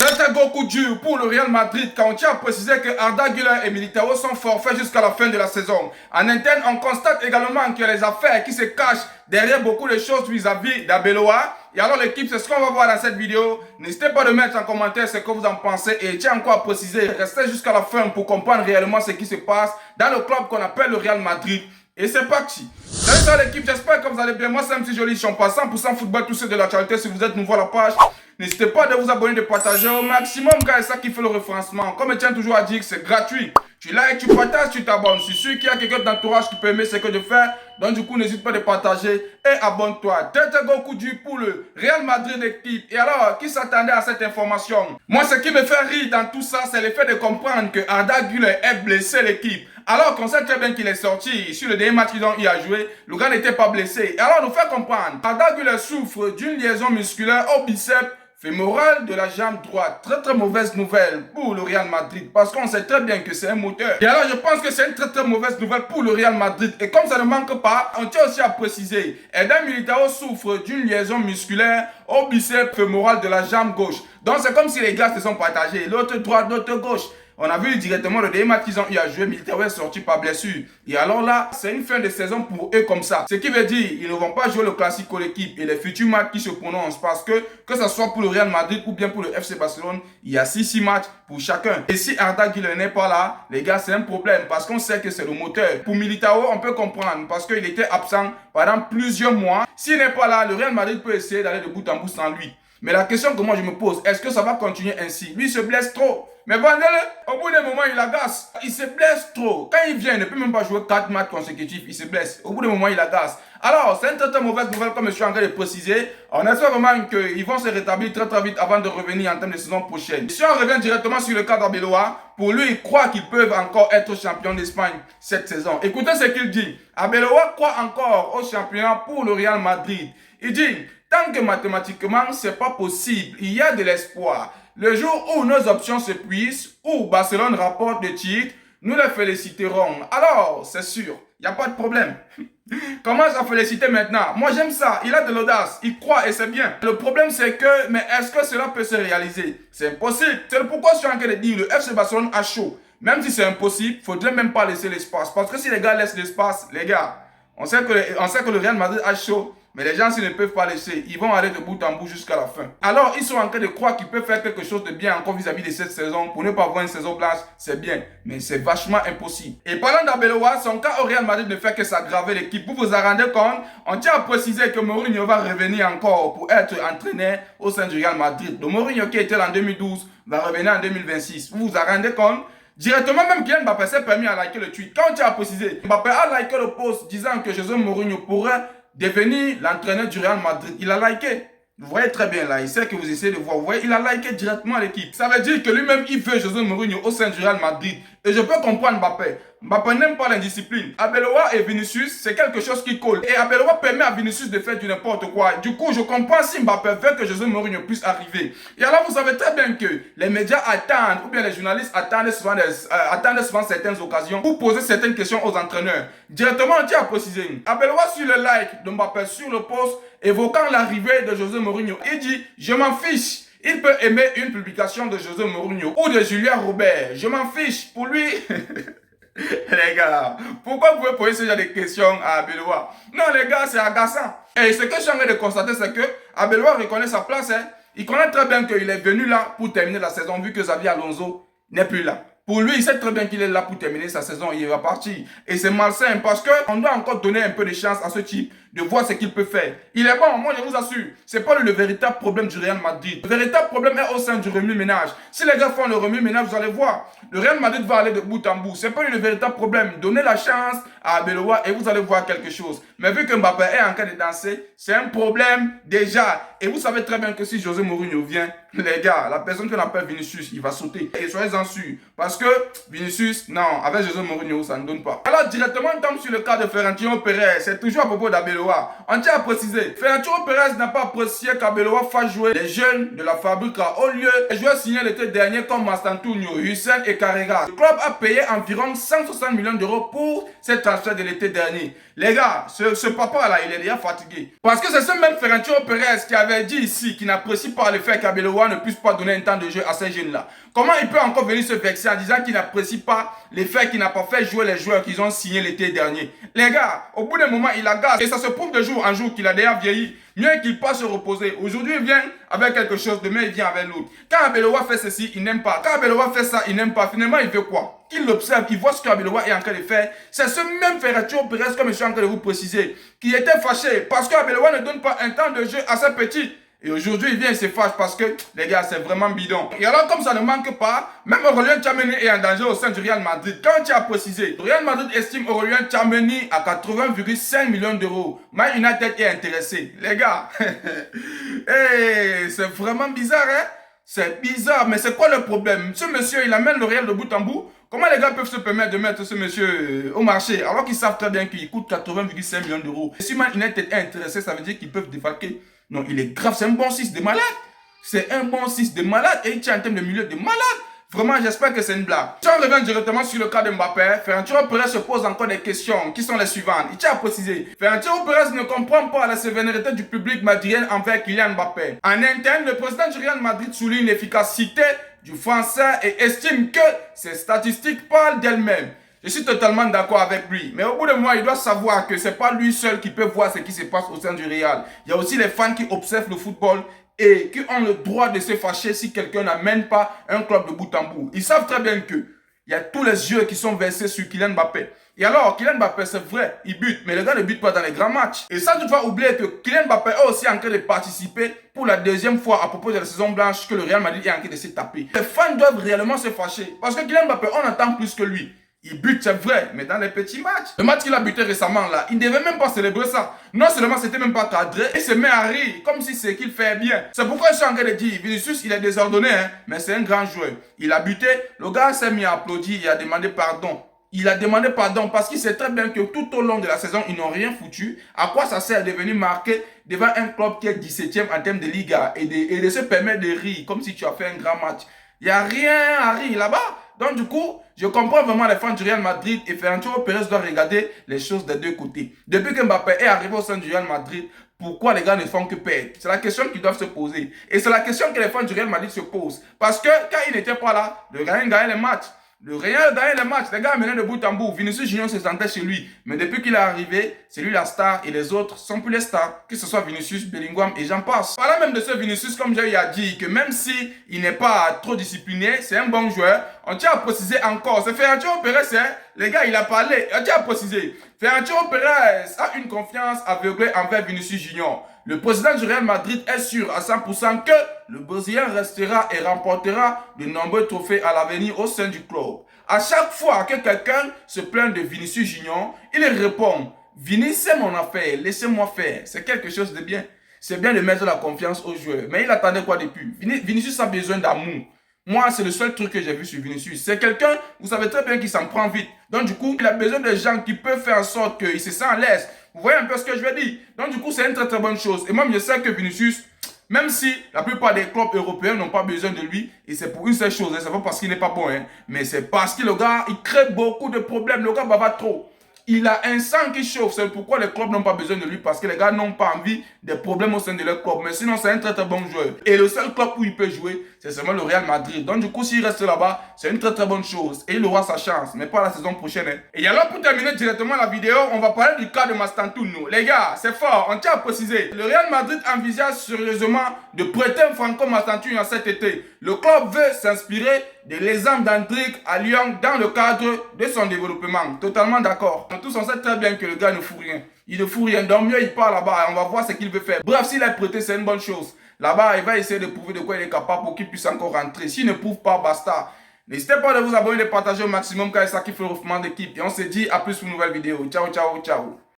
C'est un gros coup dur pour le Real Madrid quand on tient à préciser que Arda Güler et Militao sont forfaits jusqu'à la fin de la saison. En interne, on constate également qu'il y a les affaires qui se cachent derrière beaucoup de choses vis-à-vis d'Abeloa. Et alors l'équipe, c'est ce qu'on va voir dans cette vidéo. N'hésitez pas de mettre en commentaire ce que vous en pensez et tiens encore à préciser, restez jusqu'à la fin pour comprendre réellement ce qui se passe dans le club qu'on appelle le Real Madrid. Et c'est parti. Salut l'équipe, j'espère que vous allez bien. Moi c'est un petit joli champion 100% football, tous ceux de l'actualité. Si vous êtes nouveau à la page, n'hésitez pas de vous abonner, de partager au maximum car c'est ça qui fait le référencement. Comme je tiens toujours à dire que c'est gratuit. Tu likes, tu partages, tu t'abonnes. Je suis sûr qu'il y a quelqu'un d'entourage qui peut aimer ce que je fais. Donc du coup, n'hésite pas de partager et abonne-toi. Tête gros coup dur pour le Real Madrid équipe. Et alors, qui s'attendait à cette information? Moi, ce qui me fait rire dans tout ça, c'est le fait de comprendre que Arda Güler est blessé l'équipe. Alors qu'on sait très bien qu'il est sorti sur le dernier match qu'ils ont eu à jouer, le gars n'était pas blessé. Et alors, nous fait comprendre, Arda Güler souffre d'une liaison musculaire au biceps fémoral de la jambe droite. Très mauvaise nouvelle pour le Real Madrid parce qu'on sait très bien que c'est un moteur. Et alors je pense que c'est une très mauvaise nouvelle pour le Real Madrid. Et comme ça ne manque pas, on tient aussi à préciser, Eden Militao souffre d'une liaison musculaire au biceps fémoral de la jambe gauche. Donc c'est comme si les gars se sont partagés, l'autre droite, l'autre gauche. On a vu directement le dernier match qu'ils ont eu à jouer, Militao est sorti par blessure. Et alors là, c'est une fin de saison pour eux comme ça. Ce qui veut dire qu'ils ne vont pas jouer le Classico l'équipe et les futurs matchs qui se prononcent parce que ce soit pour le Real Madrid ou bien pour le FC Barcelone, il y a 6 matchs pour chacun. Et si Arda Güler n'est pas là, les gars, c'est un problème parce qu'on sait que c'est le moteur. Pour Militao, on peut comprendre parce qu'il était absent pendant plusieurs mois. S'il n'est pas là, le Real Madrid peut essayer d'aller de bout en bout sans lui. Mais la question que moi je me pose, est-ce que ça va continuer ainsi? Lui se blesse trop. Mais Vandele, au bout d'un moment, il agace. Il se blesse trop. Quand il vient, il ne peut même pas jouer 4 matchs consécutifs. Il se blesse. Au bout d'un moment, il agace. Alors, c'est une très mauvaise nouvelle comme je suis en train de préciser. On espère vraiment qu'ils vont se rétablir très vite avant de revenir en termes de saison prochaine. Si on revient directement sur le cas d'Abeloa, pour lui, il croit qu'ils peuvent encore être champions d'Espagne cette saison. Écoutez ce qu'il dit. Abeloa croit encore au championnat pour le Real Madrid. Il dit, tant que mathématiquement, c'est pas possible, il y a de l'espoir. Le jour où nos options se puissent, où Barcelone rapporte des titres, nous les féliciterons. Alors, c'est sûr, il n'y a pas de problème. Commence à féliciter maintenant. Moi, j'aime ça. Il a de l'audace. Il croit et c'est bien. Le problème, c'est que, mais est-ce que cela peut se réaliser? C'est impossible. C'est pourquoi je suis en train de dire, le FC Barcelone a chaud. Même si c'est impossible, il ne faudrait même pas laisser l'espace. Parce que si les gars laissent l'espace, les gars, on sait que le Real Madrid a chaud. Mais les gens, s'ils ne peuvent pas laisser, ils vont aller de bout en bout jusqu'à la fin. Alors, ils sont en train de croire qu'ils peuvent faire quelque chose de bien encore vis-à-vis de cette saison. Pour ne pas avoir une saison blanche, c'est bien. Mais c'est vachement impossible. Et parlant d'Abeloa, son cas au Real Madrid ne fait que s'aggraver l'équipe. Vous vous en rendez compte? On tient à préciser que Mourinho va revenir encore pour être entraîneur au sein du Real Madrid. Le Mourinho qui était là en 2012 va revenir en 2026. Vous vous en rendez compte? Directement, même Kylian Mbappé s'est permis à liker le tweet. Quand on tient à préciser, Mbappé a liké le post disant que José Mourinho pourrait devenir l'entraîneur du Real Madrid. Il a liké. Vous voyez très bien là, il sait que vous essayez de voir. Vous voyez, il a liké directement l'équipe. Ça veut dire que lui-même, il veut José Mourinho au sein du Real Madrid. Et je peux comprendre Mbappé. Mbappé n'aime pas l'indiscipline. Abeloa et Vinicius, c'est quelque chose qui colle. Et Abeloa permet à Vinicius de faire du n'importe quoi. Du coup, je comprends si Mbappé veut que José Mourinho puisse arriver. Et alors, vous savez très bien que les médias attendent, ou bien les journalistes attendent souvent certaines occasions pour poser certaines questions aux entraîneurs. Directement, on tient à préciser. Abeloa sur le like de Mbappé sur le post évoquant l'arrivée de José Mourinho. Il dit, je m'en fiche. Il peut aimer une publication de José Mourinho ou de Julien Robert. Je m'en fiche. Pour lui... Les gars, pourquoi vous pouvez poser ce genre de questions à Abeloa? Non, les gars, c'est agaçant. Et ce que je suis en train de constater, c'est que Abeloa reconnaît sa place. Il connaît très bien qu'il est venu là pour terminer la saison, vu que Xavi Alonso n'est plus là. Pour lui, il sait très bien qu'il est là pour terminer sa saison. Il va partir. Et c'est malsain parce qu'on doit encore donner un peu de chance à ce type de voir ce qu'il peut faire. Il est bon, moi je vous assure. C'est pas le véritable problème du Real Madrid. Le véritable problème est au sein du remue-ménage. Si les gars font le remue-ménage, vous allez voir. Le Real Madrid va aller de bout en bout. C'est pas le véritable problème. Donnez la chance à Abeloa et vous allez voir quelque chose. Mais vu que Mbappé est en train de danser, c'est un problème déjà. Et vous savez très bien que si José Mourinho vient, les gars, la personne qu'on appelle Vinicius, il va sauter. Et soyez-en sûrs. Parce que Vinicius, non, avec José Mourinho, ça ne donne pas. Alors directement, on tombe sur le cas de Florentino Pérez. C'est toujours à propos d'Abeloa. Arbeloa. On tient à préciser, Ferrantino Perez n'a pas apprécié qu'Arbeloa fasse jouer les jeunes de la Fabrica au lieu des joueurs signés l'été dernier comme Mastantuono, Hussein et Carrera. Le club a payé environ 160 millions d'euros pour ces transferts de l'été dernier. Les gars, ce papa-là, il est déjà fatigué. Parce que c'est ce même Ferrantino Perez qui avait dit ici qu'il n'apprécie pas le fait qu'Arbeloa ne puisse pas donner un temps de jeu à ces jeunes-là. Comment il peut encore venir se vexer en disant qu'il n'apprécie pas le fait qu'il n'a pas fait jouer les joueurs qu'ils ont signés l'été dernier? Les gars, au bout d'un moment, il agace. Et ça se prouve de jour en jour qu'il a déjà vieilli. Mieux qu'il passe se reposer. Aujourd'hui, il vient avec quelque chose. Demain, il vient avec l'autre. Quand Arbeloa fait ceci, il n'aime pas. Quand Arbeloa fait ça, il n'aime pas. Finalement, il veut quoi? Qu'il l'observe, il voit ce qu'Arbeloa est en train de faire. C'est ce même Ferrantino Perez, comme je suis en train de vous préciser, qui était fâché parce qu'Arbeloa ne donne pas un temps de jeu à ses petits. Et aujourd'hui, il vient et se fâche parce que, les gars, c'est vraiment bidon. Et alors, comme ça ne manque pas, même Aurélien Tchouaméni est en danger au sein du Real Madrid. Quand tu as précisé, le Real Madrid estime Aurélien Tchouaméni à 80,5 millions d'euros. Man United est intéressé. Les gars, hey, c'est vraiment bizarre, hein? C'est bizarre, mais c'est quoi le problème? Ce monsieur, il amène le Real de bout en bout. Comment les gars peuvent se permettre de mettre ce monsieur au marché alors qu'ils savent très bien qu'il coûte 80,5 millions d'euros? Et si Man United est intéressé, ça veut dire qu'ils peuvent défalquer. Non, il est grave, c'est un bon 6 de malade. C'est un bon 6 de malade et il tient en termes de milieu de malade. Vraiment, j'espère que c'est une blague. Si on revient directement sur le cas de Mbappé, Ferrantino Perez se pose encore des questions qui sont les suivantes. Il tient à préciser, Ferrantino Perez ne comprend pas la sévérité du public madrilène envers Kylian Mbappé. En interne, le président du Real Madrid souligne l'efficacité du français et estime que ses statistiques parlent d'elles-mêmes. Je suis totalement d'accord avec lui. Mais au bout de moi, il doit savoir que ce n'est pas lui seul qui peut voir ce qui se passe au sein du Real. Il y a aussi les fans qui observent le football et qui ont le droit de se fâcher si quelqu'un n'amène pas un club de bout en bout. Ils savent très bien que il y a tous les yeux qui sont versés sur Kylian Mbappé. Et alors, Kylian Mbappé, c'est vrai, il bute, mais le gars ne bute pas dans les grands matchs. Et ça, tu dois oublier que Kylian Mbappé est aussi en train de participer pour la deuxième fois à propos de la saison blanche que le Real Madrid est en train de se taper. Les fans doivent réellement se fâcher parce que Kylian Mbappé, on attend plus que lui. Il bute, c'est vrai, mais dans les petits matchs. Le match qu'il a buté récemment, là, il ne devait même pas célébrer ça. Non seulement c'était même pas cadré, il se met à rire, comme si c'est qu'il fait bien. C'est pourquoi je suis en train de dire, Vinicius, il est désordonné, hein, mais c'est un grand joueur. Il a buté, le gars s'est mis à applaudir, il a demandé pardon. Il a demandé pardon parce qu'il sait très bien que tout au long de la saison, ils n'ont rien foutu. À quoi ça sert de venir marquer devant un club qui est 17e en termes de Liga et de se permettre de rire comme si tu as fait un grand match. Il n'y a rien à rire là-bas. Donc du coup, je comprends vraiment les fans du Real Madrid et Ferrantino Perez doit regarder les choses des deux côtés. Depuis que Mbappé est arrivé au sein du Real Madrid, pourquoi les gars ne font que perdre? C'est la question qu'ils doivent se poser. Et c'est la question que les fans du Real Madrid se posent. Parce que quand il n'était pas là, le Real gagnait les matchs. Le Real gagnait les matchs. Les gars menaient de bout en bout. Vinicius Junior se sentait chez lui. Mais depuis qu'il est arrivé, c'est lui la star et les autres sont plus les stars. Que ce soit Vinicius, Bellingham et j'en passe. Parlant même de ce Vinicius, comme j'ai eu à dire, que même si il n'est pas trop discipliné, c'est un bon joueur. On tient à préciser encore. C'est Ferrantino Perez, hein? Les gars, il a parlé. On tient à préciser. Ferrantino Perez a une confiance aveuglée envers Vinicius Junior. Le président du Real Madrid est sûr à 100% que le Brésilien restera et remportera de nombreux trophées à l'avenir au sein du club. À chaque fois que quelqu'un se plaint de Vinicius Junior, il répond « Vini, c'est mon affaire, laissez-moi faire. C'est quelque chose de bien. C'est bien de mettre la confiance aux joueurs. » Mais il attendait quoi depuis? Vinicius a besoin d'amour. Moi, c'est le seul truc que j'ai vu sur Vinicius. C'est quelqu'un, vous savez très bien qu'il s'en prend vite. Donc du coup, il a besoin de gens qui peuvent faire en sorte qu'il se sent à l'aise. Vous voyez un peu ce que je veux dire? Donc du coup, c'est une très très bonne chose. Et moi, je sais que Vinicius, même si la plupart des clubs européens n'ont pas besoin de lui, et c'est pour une seule chose, c'est pas parce qu'il n'est pas bon, hein, mais c'est parce que le gars, il crée beaucoup de problèmes. Le gars bavard trop. Il a un sang qui chauffe. C'est pourquoi les clubs n'ont pas besoin de lui. Parce que les gars n'ont pas envie des problèmes au sein de leur club. Mais sinon, c'est un très très bon joueur. Et le seul club où il peut jouer, c'est seulement le Real Madrid. Donc du coup, s'il reste là-bas, c'est une très très bonne chose. Et il aura sa chance. Mais pas la saison prochaine. Hein. Et alors, pour terminer directement la vidéo, on va parler du cas de Mastantuono. Les gars, c'est fort. On tient à préciser. Le Real Madrid envisage sérieusement de prêter Franco Mastantuono cet été. Le club veut s'inspirer de l'exemple d'Hendrick à Lyon dans le cadre de son développement. Totalement d'accord. Tous on sait très bien que le gars ne fout rien. Il ne fout rien. Donc mieux il part là-bas et on va voir ce qu'il veut faire. Bref, s'il est prêté, c'est une bonne chose. Là-bas, il va essayer de prouver de quoi il est capable pour qu'il puisse encore rentrer. S'il ne prouve pas, basta. N'hésitez pas à vous abonner, de partager au maximum car c'est ça qui fait le refoulement d'équipe. Et on se dit à plus pour une nouvelle vidéo. Ciao, ciao, ciao.